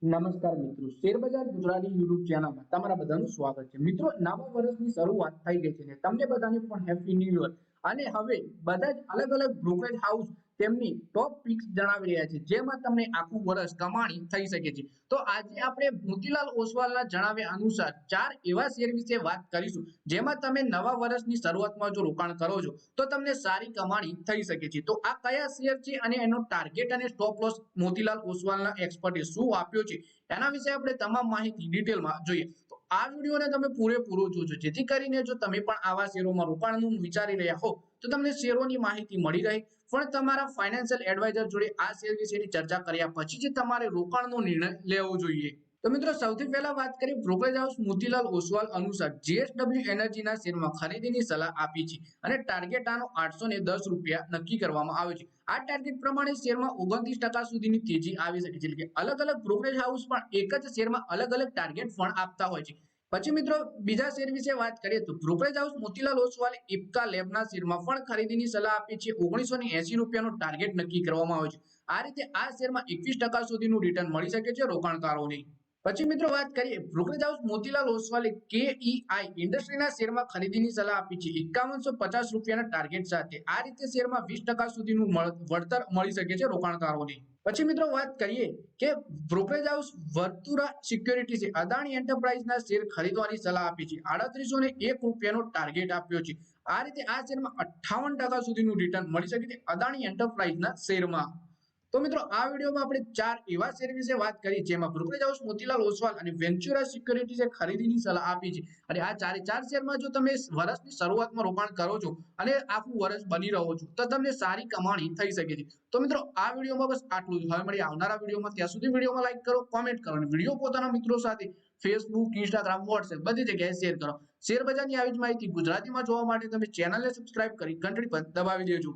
નમસ્કાર મિત્રો, શેરબજાર ગુજરાતી યુટ્યુબ ચેનલમાં તમારા બધાનું સ્વાગત છે. મિત્રો, નવા વર્ષની શરૂઆત થઈ ગઈ છે ને તમને બધાને પણ હેપી ન્યૂ યર. અને હવે બધા જ અલગ અલગ બ્રોકરેજ હાઉસ તેમની ટોપ પિક્સ જણાવી રહ્યા છે, જેમાં તમને આખું વર્ષ કમાણી થઈ શકે છે. તો આજે આપણે મોતીલાલ ઓસવાલના જણાવ્યા અનુસાર 4 એવા શેર વિશે વાત કરીશું, જેમાં તમે નવા વર્ષની શરૂઆતમાં જો રોકાણ કરો છો તો તમને સારી કમાણી થઈ શકે છે. તો આ કયા શેર છે અને એનો ટાર્ગેટ અને સ્ટોપ લોસ મોતીલાલ ઓસવાલના એક્સપર્ટે શું આપ્યો છે, એના વિશે આપણે તમામ માહિતી ડિટેલમાં જોઈએ. તો આ વિડીયોને તમે પૂરેપૂરો જોજો, જેથી કરીને જો તમે પણ આવા શેરોમાં રોકાણનું વિચારી રહ્યા હો તો તમને શેરોની માહિતી મળી રહે. પણ તમારા ફાઇનાન્શિયલ એડવાઇઝર જોડે આ શેર વિશેની ચર્ચા કર્યા પછી જ તમારે રોકાણનો નિર્ણય લેવો જોઈએ. તો મિત્રો, સૌથી પહેલા વાત કરીએ બ્રોકરેજ હાઉસ મોતીલાલ ઓસવાલ અનુસાર JSW એનર્જીના શેરમાં ખરીદીની સલાહ આપી છે અને ટાર્ગેટ આનો 810 રૂપિયા નક્કી કરવામાં આવ્યો છે. આ ટાર્ગેટ પ્રમાણે શેરમાં 29% સુધીની તેજી આવી શકે છે. એટલે કે અલગ અલગ બ્રોકરેજ હાઉસ પણ એક જ શેરમાં અલગ અલગ ટાર્ગેટ પણ આપતા હોય છે. પછી મિત્રો, બીજા શેર વિશે વાત કરીએ તો બ્રોકરેજ હાઉસ મોતીલાલ ઓસવાલે ઇપ્કા લેબના શેરમાં પણ ખરીદીની સલાહ આપી છે. 1980 રૂપિયાનો ટાર્ગેટ નક્કી કરવામાં આવ્યો છે. આ રીતે આ શેરમાં 21% સુધીનું રિટર્ન મળી શકે છે રોકાણકારોને. પછી મિત્રો, વાત કરીએ બ્રોકરેજ હાઉસ મોતીલાલ ઓસવાલે KEI ઇન્ડસ્ટ્રીના શેરમાં ખરીદીની સલાહ આપી છે 5150 રૂપિયાના ટાર્ગેટ સાથે. આ રીતે શેરમાં 20% સુધીનું વળતર મળી શકે છે રોકાણકારોને. પછી મિત્રો, વાત કરીએ કે બ્રોકરેજ હાઉસ વર્તુરા સિક્યોરિટીઝે અદાણી એન્ટરપ્રાઇઝના શેર ખરીદવાની સલાહ આપી છે. 3801 રૂપિયાનો ટાર્ગેટ આપ્યો છે. આ રીતે આ શેરમાં 58% સુધીનું રિટર્ન મળી શકે છે અદાણી એન્ટરપ્રાઇઝના શેરમાં. તો મિત્રો, આ વિડીયોમાં આપણે 4 એવા શેર વિશે વાત કરી જેમાં બ્રોકરેજ હાઉસ મોતીલાલ ઓસવાલ અને વેન્ચુરા સિક્યોરિટીઝે ખરીદીની સલાહ આપી છે. અને આ 4 શેરમાં જો તમે વર્ષની શરૂઆતમાં રોકાણ કરો છો અને આખું વર્ષ બની રહો છો તો તમને સારી કમાણી થઈ શકે છે. તો મિત્રો, આ વિડીયોમાં બસ આટલું જ. હવે મળીએ આવનારા વિડીયોમાં. ત્યાં સુધી વિડીયોમાં લાઈક કરો, કોમેન્ટ કરો અને વિડીયો પોતાના મિત્રો સાથે ફેસબુક, ઇન્સ્ટાગ્રામ, વોટ્સએપ બધી જગ્યાએ શેર કરો. શેર બજારની આવી જ માહિતી ગુજરાતીમાં જોવા માટે તમે ચેનલને સબસ્ક્રાઇબ કરી ઘંટડી પર દબાવી દેજો.